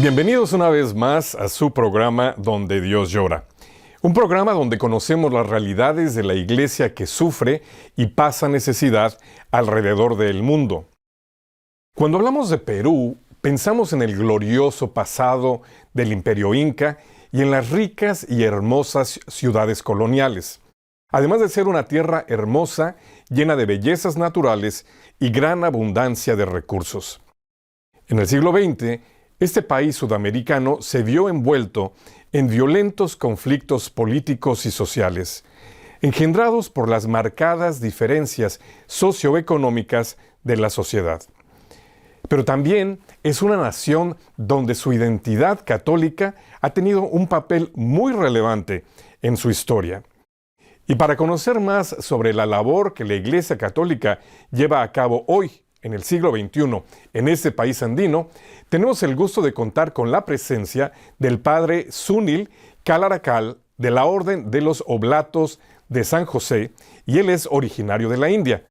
Bienvenidos una vez más a su programa Donde Dios Llora. Un programa donde conocemos las realidades de la iglesia que sufre y pasa necesidad alrededor del mundo. Cuando hablamos de Perú, pensamos en el glorioso pasado del Imperio Inca y en las ricas y hermosas ciudades coloniales. Además de ser una tierra hermosa, llena de bellezas naturales y gran abundancia de recursos. En el siglo XX, este país sudamericano se vio envuelto en violentos conflictos políticos y sociales, engendrados por las marcadas diferencias socioeconómicas de la sociedad. Pero también es una nación donde su identidad católica ha tenido un papel muy relevante en su historia. Y para conocer más sobre la labor que la Iglesia Católica lleva a cabo hoy, en el siglo XXI, en este país andino, tenemos el gusto de contar con la presencia del Padre Sunil Kalarakkal de la Orden de los Oblatos de San José, y él es originario de la India.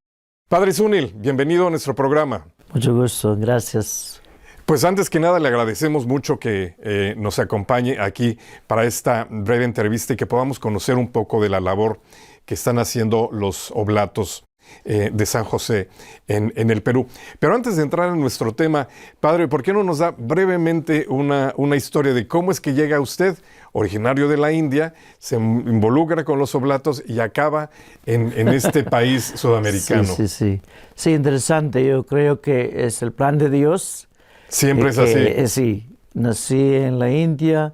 Padre Sunil, bienvenido a nuestro programa. Mucho gusto, gracias. Pues antes que nada le agradecemos mucho que nos acompañe aquí para esta breve entrevista y que podamos conocer un poco de la labor que están haciendo los oblatos de San José en el Perú. Pero antes de entrar en nuestro tema, Padre, ¿por qué no nos da brevemente una historia de cómo es que llega usted, originario de la India, se involucra con los oblatos y acaba en este país sudamericano? Sí, interesante. Yo creo que es el plan de Dios. Siempre es así. Sí, nací en la India,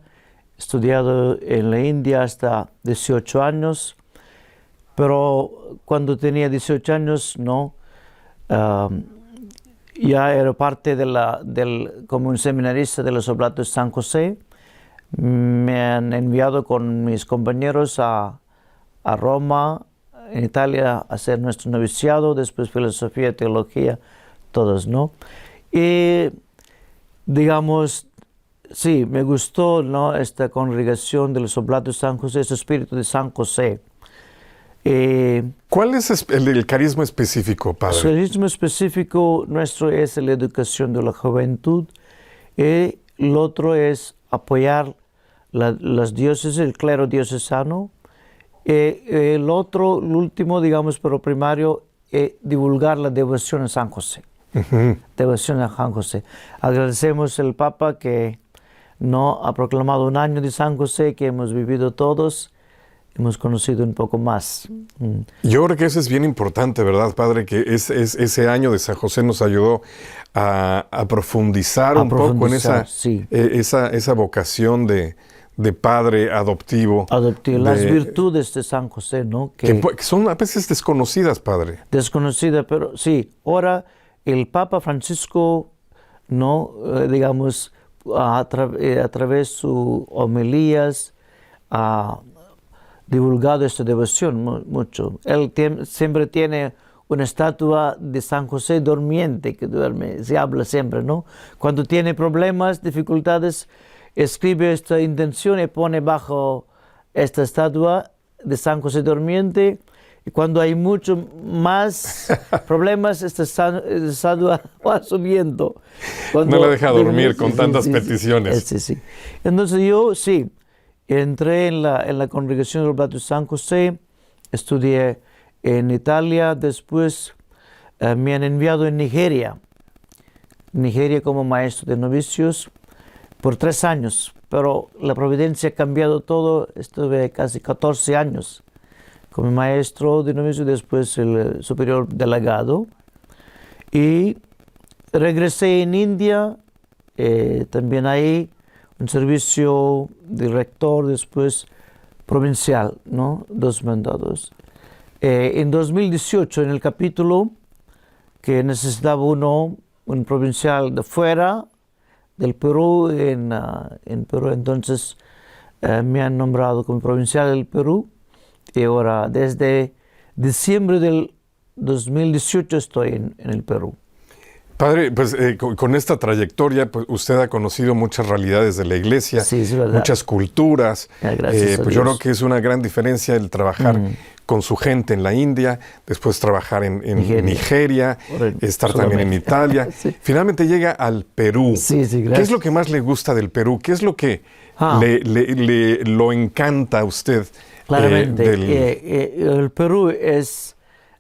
he estudiado en la India hasta 18 años, pero cuando tenía 18 años, ya era parte como un seminarista de los Oblatos de San José. Me han enviado con mis compañeros a Roma, en Italia, a hacer nuestro noviciado, después filosofía, teología, todos, ¿no? Y digamos, sí, me gustó, esta congregación de los Oblatos de San José, ese espíritu de San José. ¿Cuál es el carisma específico, Padre? El carisma específico nuestro es la educación de la juventud, y el otro es apoyar las diócesis, el clero diocesano. El último, digamos, pero primario, es divulgar la devoción a San José. Devoción a San José. Agradecemos al Papa que ha proclamado un año de San José que hemos vivido todos. Hemos conocido un poco más. Yo creo que eso es bien importante, ¿verdad, Padre? Que ese año de San José nos ayudó a profundizar un poco en esa vocación de padre adoptivo. Las virtudes de San José, ¿no? Que son a veces desconocidas, Padre. Desconocidas, pero sí. Ahora el Papa Francisco, digamos, a través de sus homilías, divulgado esta devoción mucho. Él siempre tiene una estatua de San José durmiente, que duerme, se habla siempre, ¿no? Cuando tiene problemas, dificultades, escribe esta intención y pone bajo esta estatua de San José durmiente, y cuando hay mucho más problemas, esta estatua va subiendo. No la deja dormir con tantas peticiones. Sí. Entonces yo, entré en la congregación del Oblato de San José, estudié en Italia, después me han enviado en Nigeria como maestro de novicios por 3 años, pero la providencia ha cambiado todo. Estuve casi 14 años como maestro de novicios, después el superior delegado, y regresé en India, también ahí, un servicio de rector, después provincial, 2 mandados. En 2018, en el capítulo que necesitaba un provincial de fuera del Perú, en Perú, entonces me han nombrado como provincial del Perú, y ahora desde diciembre del 2018 estoy en el Perú. Padre, pues con esta trayectoria, pues usted ha conocido muchas realidades de la iglesia, sí, es verdad, muchas culturas. Gracias a pues Dios. yo creo que es una gran diferencia el trabajar con su gente en la India, después trabajar en Nigeria, estar también en Italia. Sí. Finalmente llega al Perú. Sí, gracias. ¿Qué es lo que más le gusta del Perú? ¿Qué es lo que lo encanta a usted? Claramente, el Perú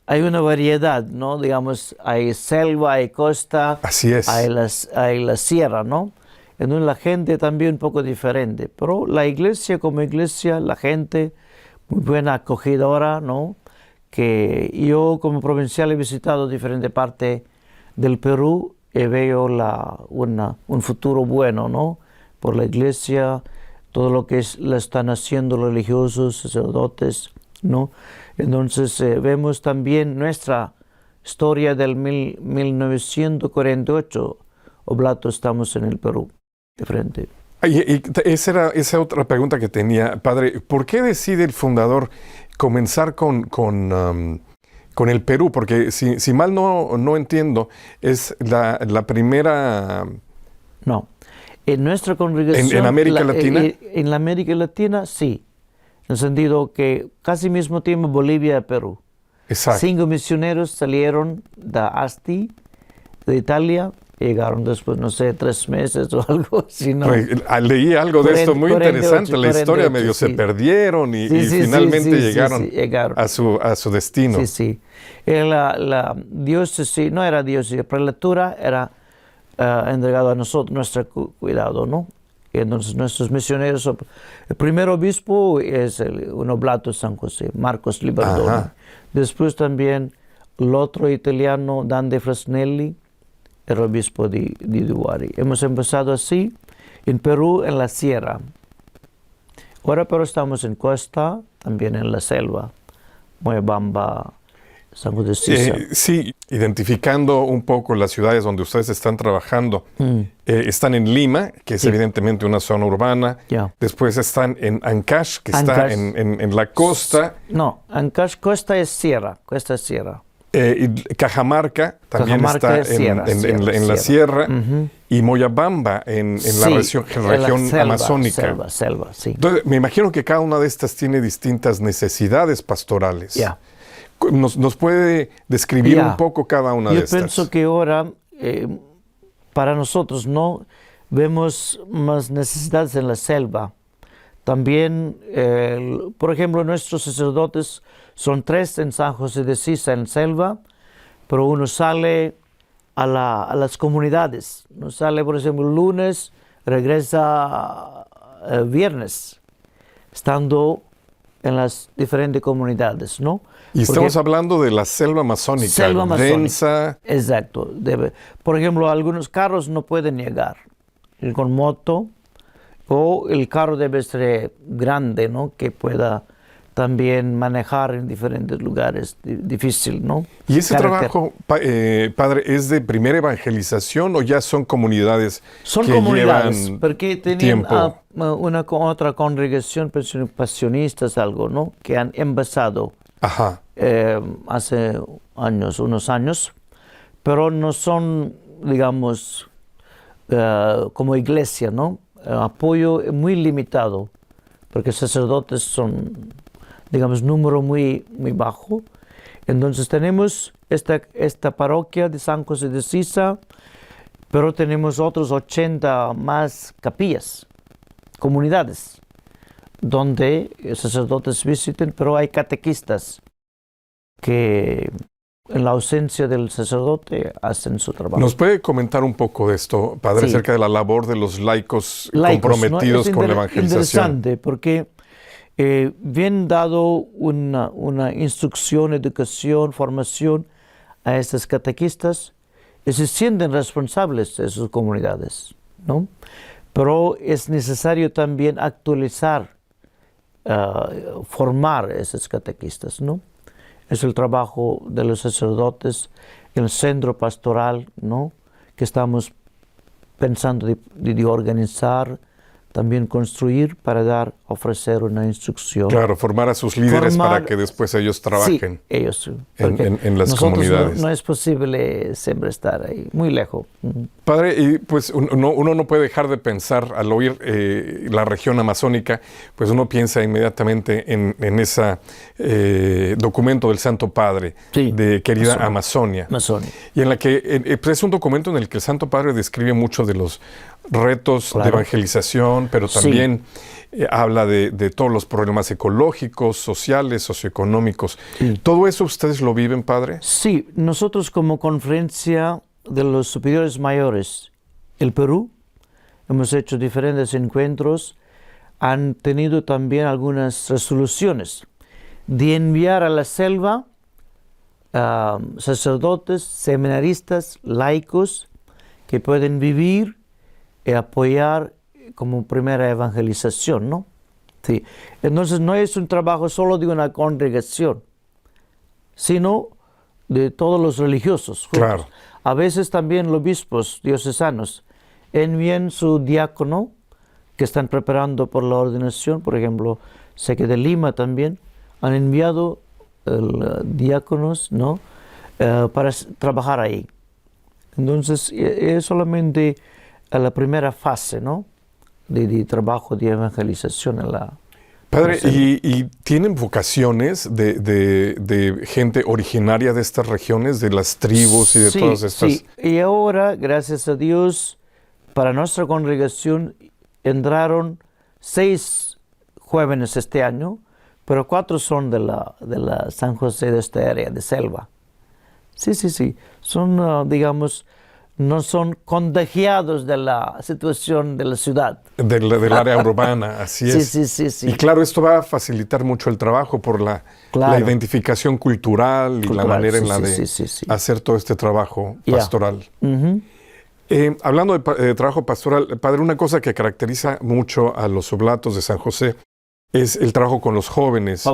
hay una variedad, ¿no? Digamos, hay selva, hay costa, así es. hay la sierra, ¿no? Entonces la gente también un poco diferente, pero la iglesia como iglesia, la gente muy buena, acogedora, ¿no? Que yo como provincial he visitado diferentes partes del Perú y veo un futuro bueno, ¿no? Por la iglesia, todo lo que la están haciendo los religiosos, sacerdotes, ¿no? Entonces vemos también nuestra historia del 1948, Oblato, estamos en el Perú, de frente. Y esa era otra pregunta que tenía, padre. ¿Por qué decide el fundador comenzar con el Perú? Porque si mal no entiendo, es la primera... No, en nuestra congregación... ¿En América Latina? En la América Latina, sí. En el sentido que casi mismo tiempo Bolivia y Perú. Exacto. 5 misioneros salieron de Asti, de Italia, llegaron después, no sé, 3 meses o algo así, ¿no? Leí algo de esto muy interesante, la historia medio se perdieron y finalmente llegaron a su destino. Sí. La diócesis, no era diócesis, la prelatura era entregado a nosotros, nuestro cuidado, ¿no? Y entonces nuestros misioneros, el primer obispo es un oblato de San José, Marcos Libardoni. Ajá. Después también el otro italiano, Dante Frasnelli, el obispo de Duari. Hemos empezado así en Perú, en la sierra. Ahora pero estamos en costa, también en la selva, Moyobamba, San José de Sisa. Sí, identificando un poco las ciudades donde ustedes están trabajando. Están en Lima, que es evidentemente una zona urbana. Después están en Ancash, que está en la costa. No, Ancash, costa es sierra. Y Cajamarca también está en la sierra. Y Moyobamba en la región amazónica. Selva, sí. Entonces, me imagino que cada una de estas tiene distintas necesidades pastorales. ¿Nos puede describir un poco cada una de estas? Yo pienso que ahora, para nosotros, no vemos más necesidades en la selva. También, por ejemplo, nuestros sacerdotes son 3 en San José de Sisa, en selva, pero uno sale a las comunidades. Uno sale, por ejemplo, lunes, regresa viernes, estando en las diferentes comunidades, ¿no? Y estamos hablando de la selva amazónica, densa. Exacto. Por ejemplo, algunos carros no pueden llegar con moto, o el carro debe ser grande, ¿no? Que pueda también manejar en diferentes lugares, difícil, ¿no? ¿Y ese trabajo, padre, es de primera evangelización o ya son comunidades llevan porque tenían otra congregación, pasionistas, algo, ¿no? Que han empezado hace unos años, pero no son, digamos, como iglesia, ¿no? Apoyo muy limitado, porque sacerdotes son, digamos, número muy bajo. Entonces tenemos esta parroquia de San José de Sisa, pero tenemos otros 80 más capillas, comunidades, donde sacerdotes visiten, pero hay catequistas que en la ausencia del sacerdote hacen su trabajo. ¿Nos puede comentar un poco de esto, padre, acerca de la labor de los laicos comprometidos con la evangelización? Es interesante porque bien dado una instrucción, educación, formación a estos catequistas, y se sienten responsables de sus comunidades, ¿no? Pero es necesario también actualizar, formar a esos catequistas, ¿no? Es el trabajo de los sacerdotes, el centro pastoral, ¿no? Que estamos pensando de organizar también construir para ofrecer una instrucción. Claro, formar a sus líderes para que después ellos trabajen. Sí, ellos. En las comunidades. No es posible siempre estar ahí, muy lejos. Padre, y pues uno no puede dejar de pensar al oír la región amazónica, pues uno piensa inmediatamente en ese documento del Santo Padre, sí, de Querida Amazonia. Y en la que pues es un documento en el que el Santo Padre describe mucho de los retos de evangelización, pero también habla de todos los problemas ecológicos, sociales, socioeconómicos. Sí. ¿Todo eso ustedes lo viven, Padre? Sí, nosotros como Conferencia de los Superiores Mayores, el Perú, hemos hecho diferentes encuentros, han tenido también algunas resoluciones de enviar a la selva sacerdotes, seminaristas, laicos, que pueden vivir y apoyar como primera evangelización, ¿no? Sí. Entonces no es un trabajo solo de una congregación, sino de todos los religiosos. Claro. A veces también los obispos diocesanos envían su diácono que están preparando por la ordenación, por ejemplo, sé que de Lima también han enviado diáconos, ¿no? Para trabajar ahí. Entonces es solamente a la primera fase, ¿no? de trabajo de evangelización en la... Padre, ¿y tienen vocaciones de gente originaria de estas regiones, de las tribus y de todas estas? Sí, y ahora, gracias a Dios, para nuestra congregación entraron 6 jóvenes este año, pero 4 son de la San José de esta área, de selva. Sí. Son, digamos, no son contagiados de la situación de la ciudad. Del área urbana, así es. Sí. Y claro, esto va a facilitar mucho el trabajo por la identificación cultural y la manera en la de hacer todo este trabajo pastoral. Uh-huh. Hablando de trabajo pastoral, Padre, una cosa que caracteriza mucho a los oblatos de San José es el trabajo con los jóvenes.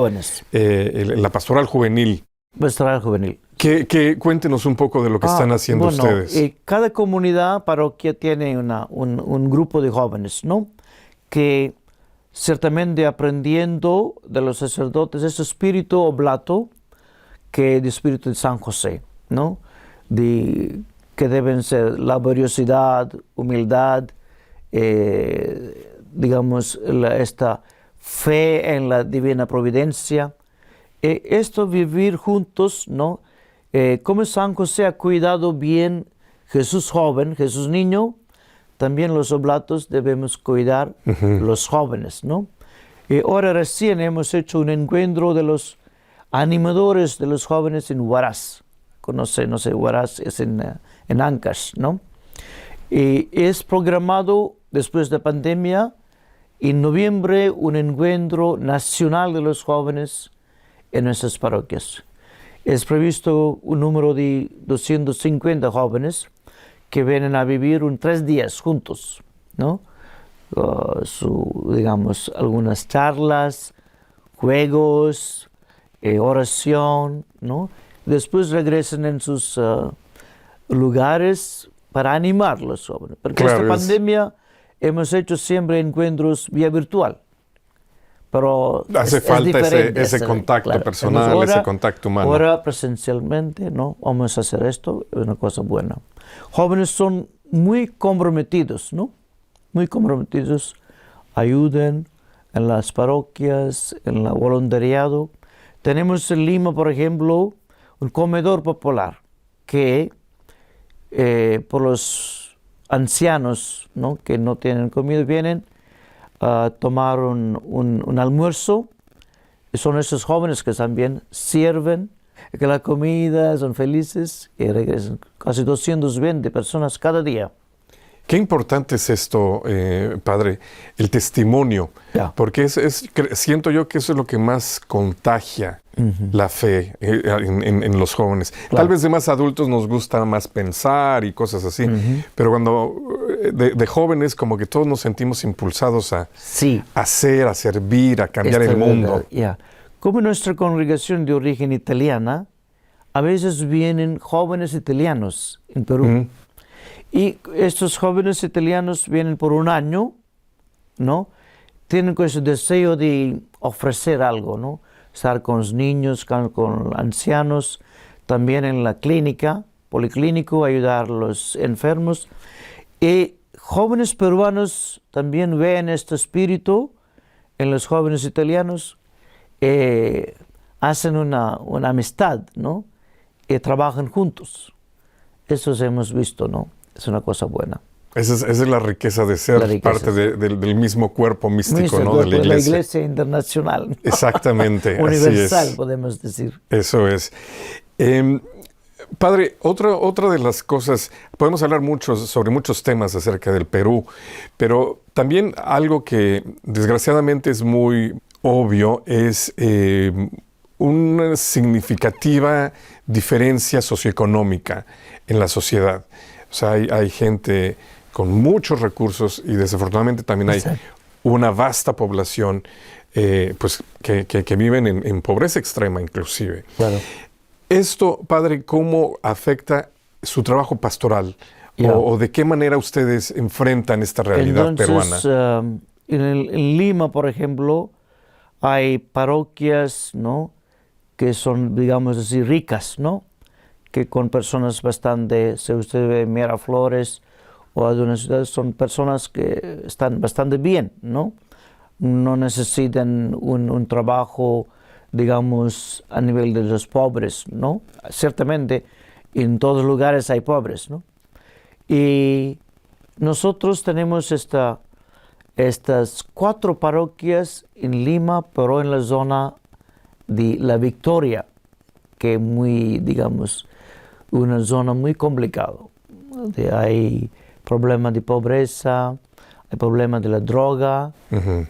La pastoral juvenil. Pastoral juvenil. Cuéntenos un poco de lo que están haciendo ustedes. Cada comunidad, parroquia tiene un grupo de jóvenes, ¿no? Que ciertamente aprendiendo de los sacerdotes ese espíritu oblato, que es el espíritu de San José, ¿no? Que deben ser laboriosidad, humildad, digamos, esta fe en la divina providencia. Esto vivir juntos, ¿no? Como San José ha cuidado bien Jesús joven, Jesús niño, también los oblatos debemos cuidar los jóvenes, ¿no? Ahora recién hemos hecho un encuentro de los animadores de los jóvenes en Huaraz. No sé, Huaraz es en Ancash, ¿no? Y es programado después de la pandemia, en noviembre, un encuentro nacional de los jóvenes en nuestras parroquias. Es previsto un número de 250 jóvenes que vienen a vivir 3 días juntos, ¿no? Digamos, algunas charlas, juegos, oración, ¿no? Después regresan en sus lugares para animar a los jóvenes. Porque esta pandemia hemos hecho siempre encuentros vía virtual. Pero hace falta ese contacto personal, ahora, ese contacto humano. Ahora presencialmente, ¿no? Vamos a hacer esto, es una cosa buena. Jóvenes son muy comprometidos, ¿no? Muy comprometidos, ayudan en las parroquias, en el voluntariado. Tenemos en Lima, por ejemplo, un comedor popular que por los ancianos, ¿no? Que no tienen comida, vienen a tomar un almuerzo. Son esos jóvenes que también sirven, que la comida, son felices y regresan. Casi 220 personas cada día. Qué importante es esto, Padre, el testimonio, porque siento yo que eso es lo que más contagia la fe en los jóvenes. Claro. Tal vez de más adultos nos gusta más pensar y cosas así, pero cuando de jóvenes como que todos nos sentimos impulsados a hacer, a servir, a cambiar el mundo. Como nuestra congregación de origen italiana, a veces vienen jóvenes italianos en Perú. Y estos jóvenes italianos vienen por un año ¿no? Tienen ese deseo de ofrecer algo, ¿no? Estar con los niños, con ancianos, también en la clínica, policlínico, ayudar a los enfermos. Y jóvenes peruanos también ven este espíritu en los jóvenes italianos, hacen una amistad, ¿no? Y trabajan juntos. Eso hemos visto, ¿no? Es una cosa buena. Esa es la riqueza de ser parte del mismo cuerpo místico, ¿no? De la iglesia. La iglesia internacional, ¿no? Exactamente. Universal, así es. podemos decir. Eso es. Padre, otra de las cosas, podemos hablar sobre muchos temas acerca del Perú, pero también algo que desgraciadamente es muy obvio es una significativa diferencia socioeconómica en la sociedad. O sea, hay gente con muchos recursos y desafortunadamente también hay una vasta población pues, que viven en pobreza extrema inclusive. Claro. Esto, padre, ¿cómo afecta su trabajo pastoral? O de qué manera ustedes enfrentan esta realidad peruana? En Lima, por ejemplo, hay parroquias, ¿no?, que son, digamos así, ricas, ¿no?, que con personas bastante, si usted ve Miraflores o algunas ciudades, son personas que están bastante bien, ¿no? No necesitan un trabajo, digamos, a nivel de los pobres, ¿no? Ciertamente, en todos lugares hay pobres, ¿no? Y nosotros tenemos estas 4 parroquias en Lima, pero en la zona de La Victoria, que es muy, digamos, una zona muy complicada. Hay problemas de pobreza, hay problemas de la droga,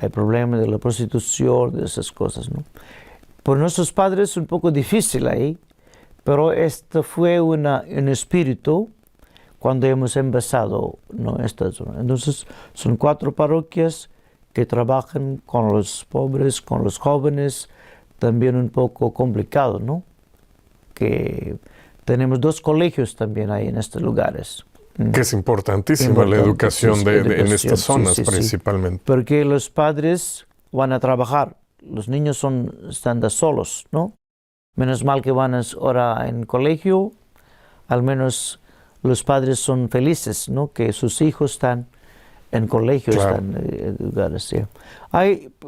hay problemas de la prostitución, de esas cosas, ¿no? Por nuestros padres es un poco difícil ahí, pero esto fue un espíritu cuando hemos empezado, ¿no?, esta zona. Entonces, son 4 parroquias que trabajan con los pobres, con los jóvenes, también un poco complicado, ¿no? Que tenemos 2 colegios también ahí en estos lugares. Que es importantísima la educación en estas zonas principalmente. Sí. Porque los padres van a trabajar, los niños están solos, ¿no? Menos mal que van ahora en colegio, al menos los padres son felices, ¿no?, que sus hijos están en colegio, claro, están en lugares. ¿Sí?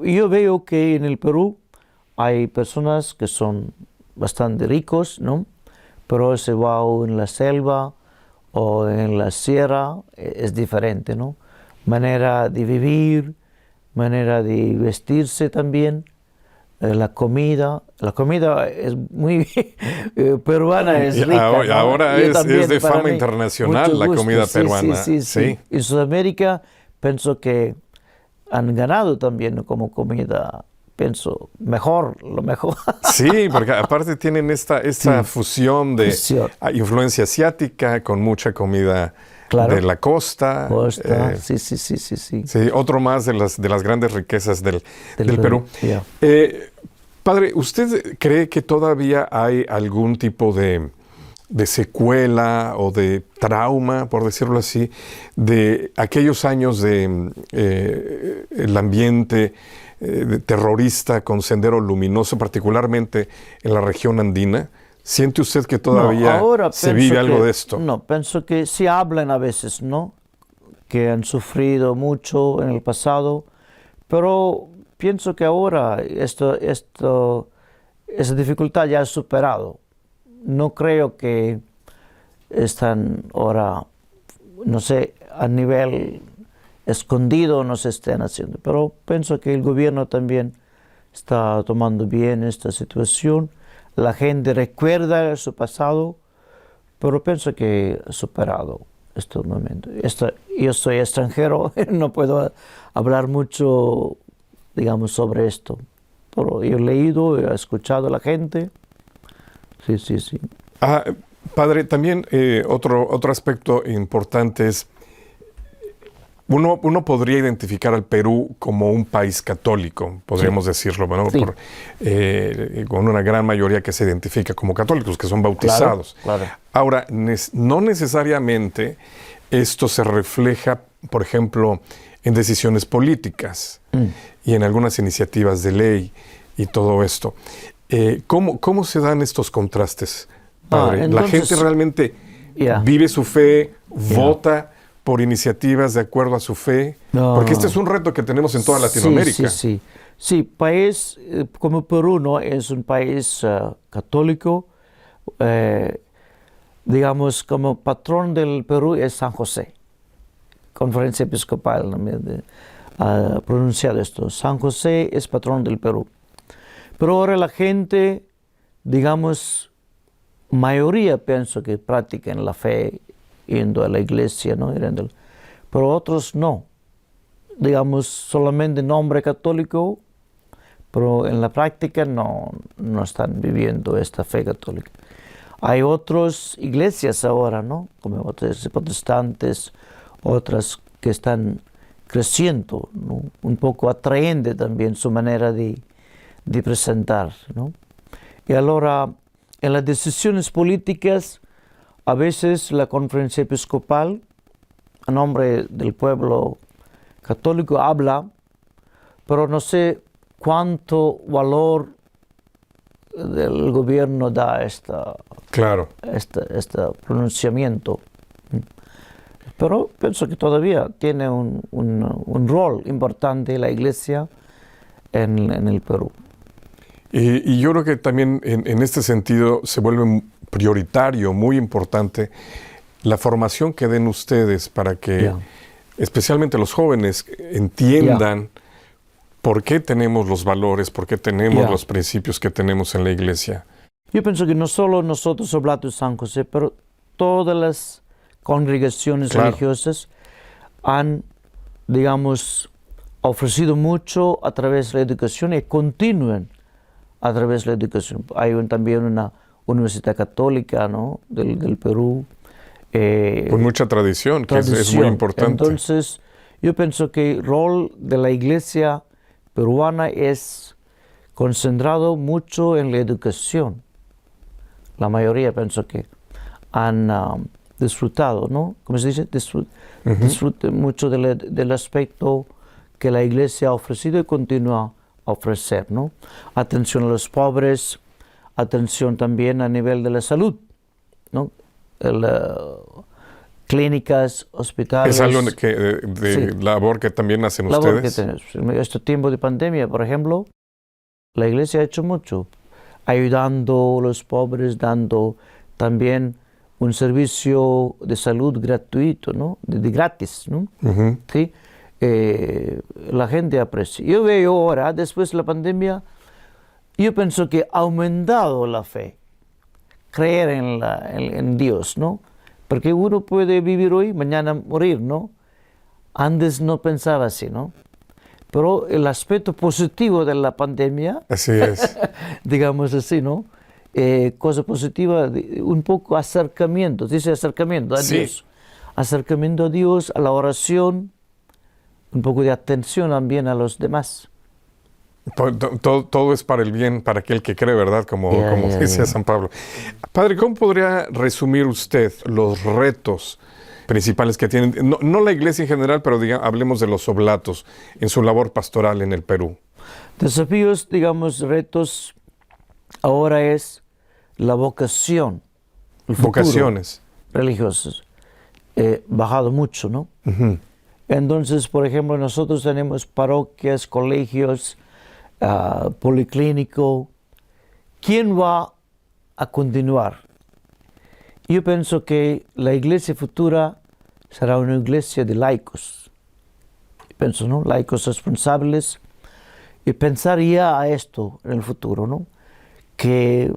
Yo veo que en el Perú hay personas que son bastante ricos, ¿no?, pero se va en la selva o en la sierra, es diferente, ¿no? Manera de vivir, manera de vestirse también, la comida es muy peruana, es rica, ¿no? Ahora es de fama internacional la comida peruana. Sí. En Sudamérica pienso que han ganado también como comida, pienso, lo mejor. Sí, porque aparte tienen esta fusión de influencia asiática con mucha comida, claro, de la costa. Sí. Sí, otro más de las grandes riquezas del Perú. Yeah. Padre, ¿usted cree que todavía hay algún tipo de secuela o de trauma, por decirlo así, de aquellos años de el ambiente terrorista con Sendero Luminoso, particularmente en la región andina? ¿Siente usted que todavía se vive algo de esto? No, pienso que sí hablan a veces, ¿no?, que han sufrido mucho en el pasado, pero pienso que ahora esa dificultad ya es superado. No creo que están ahora, no sé, a nivel escondido no se estén haciendo, pero pienso que el gobierno también está tomando bien esta situación. La gente recuerda su pasado, pero pienso que he superado este momento. Yo soy extranjero, no puedo hablar mucho, digamos, sobre esto, pero yo he leído, he escuchado a la gente. Sí. Padre, también otro aspecto importante es, uno podría identificar al Perú como un país católico, podríamos decirlo, ¿no? Sí. Con una gran mayoría que se identifica como católicos, que son bautizados. Claro. Ahora, no necesariamente esto se refleja, por ejemplo, en decisiones políticas y en algunas iniciativas de ley y todo esto. ¿Cómo se dan estos contrastes, padre? Entonces, ¿la gente realmente vive su fe, vota por iniciativas de acuerdo a su fe? Porque este es un reto que tenemos en toda Latinoamérica. Sí, país como Perú, ¿no? Es un país católico. Digamos, como patrón del Perú es San José. Conferencia Episcopal ha pronunciado esto. San José es patrón del Perú. Pero ahora la gente, digamos, mayoría pienso que practican la fe yendo a la iglesia, ¿no? Pero otros no. Digamos, solamente nombre católico, pero en la práctica no están viviendo esta fe católica. Hay otras iglesias ahora, ¿no? Como otras protestantes, otras que están creciendo, ¿no? Un poco atraente también su manera de presentar, ¿no? Y ahora, en las decisiones políticas, a veces la conferencia episcopal, a nombre del pueblo católico, habla, pero no sé cuánto valor el gobierno da este pronunciamiento. Pero pienso que todavía tiene un rol importante la iglesia en el Perú. Y yo creo que también en este sentido se vuelve prioritario, muy importante, la formación que den ustedes para que especialmente los jóvenes entiendan por qué tenemos los valores, por qué tenemos los principios que tenemos en la iglesia. Yo pienso que no solo nosotros, Oblatos de San José, pero todas las congregaciones religiosas han, digamos, ofrecido mucho a través de la educación y continúan a través de la educación. Hay también una universidad católica, ¿no? del Perú. Con mucha tradición, que es muy importante. Entonces, yo pienso que el rol de la iglesia peruana es concentrado mucho en la educación. La mayoría pienso que han disfrutado, ¿no? ¿Cómo se dice? Disfrutan mucho del aspecto que la iglesia ha ofrecido y continúa a ofrecer, ¿no? Atención a los pobres, atención también a nivel de la salud, ¿no? Clínicas, hospitales. Es algo labor que también hacen ustedes. En este tiempo de pandemia, por ejemplo, la iglesia ha hecho mucho, ayudando a los pobres, dando también un servicio de salud gratuito, ¿no? De gratis, ¿no? ¿Sí? La gente aprecia. Yo veo ahora, después de la pandemia, yo pienso que ha aumentado la fe, creer en Dios, ¿no? Porque uno puede vivir hoy, mañana morir, ¿no? Antes no pensaba así, ¿no? Pero el aspecto positivo de la pandemia, así es, digamos así, ¿no? Cosa positiva, un poco acercamiento, dice acercamiento a Dios. Acercamiento a Dios, a la oración, un poco de atención también a los demás. Todo es para el bien, para aquel que cree, ¿verdad? Como decía San Pablo. Padre, ¿cómo podría resumir usted los retos principales que tienen, no la iglesia en general, pero hablemos de los oblatos en su labor pastoral en el Perú? Desafíos, digamos, retos, ahora es la vocación, el futuro, vocaciones religiosas. Bajado mucho, ¿no? Entonces, por ejemplo, nosotros tenemos parroquias, colegios, policlínico. ¿Quién va a continuar? Yo pienso que la iglesia futura será una iglesia de laicos. Pienso, ¿no? Laicos responsables. Y pensar ya a esto en el futuro, ¿no? Que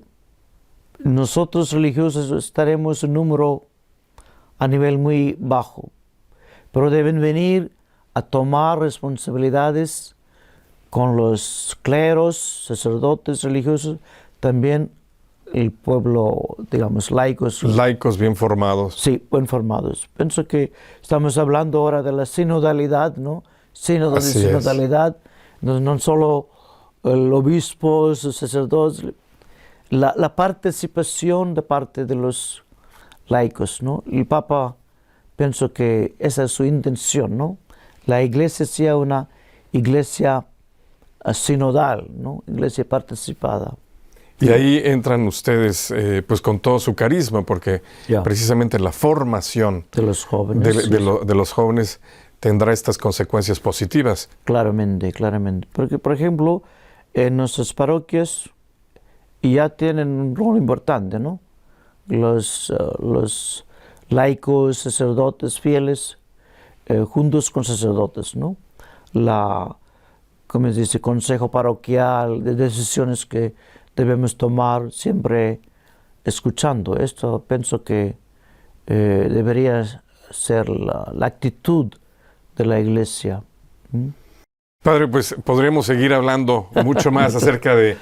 nosotros religiosos estaremos en número a nivel muy bajo, pero deben venir a tomar responsabilidades con los cleros, sacerdotes religiosos, también el pueblo, digamos, laicos. Laicos bien formados. Sí, bien formados. Pienso que estamos hablando ahora de la sinodalidad, ¿no? Sinodalidad, no solo el obispo, los sacerdotes, la participación de parte de los laicos, ¿no? El Papa, pienso que esa es su intención, ¿no? la iglesia sea una iglesia sinodal, ¿no? Iglesia participada. Y ahí entran ustedes pues con todo su carisma, porque precisamente la formación de los jóvenes, de los jóvenes tendrá estas consecuencias positivas. Claramente, claramente. Porque, por ejemplo, en nuestras parroquias ya tienen un rol importante, ¿no? Los laicos, sacerdotes fieles, juntos con sacerdotes, ¿no? Como se dice, consejo parroquial, de decisiones que debemos tomar siempre escuchando. Esto pienso que debería ser la actitud de la iglesia. Padre, pues podremos seguir hablando mucho más acerca de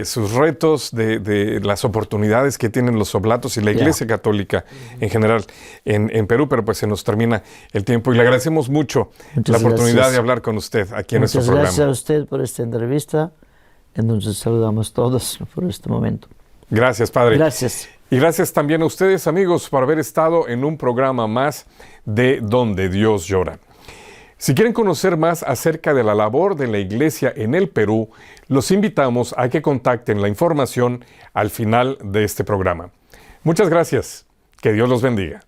sus retos, de las oportunidades que tienen los oblatos y la Iglesia Católica en general en Perú, pero pues se nos termina el tiempo y le agradecemos mucho la oportunidad de hablar con usted aquí en nuestro programa. Muchas gracias a usted por esta entrevista. Entonces saludamos todos por este momento. Gracias, Padre. Gracias. Y gracias también a ustedes, amigos, por haber estado en un programa más de Donde Dios Llora. Si quieren conocer más acerca de la labor de la Iglesia en el Perú, los invitamos a que contacten la información al final de este programa. Muchas gracias. Que Dios los bendiga.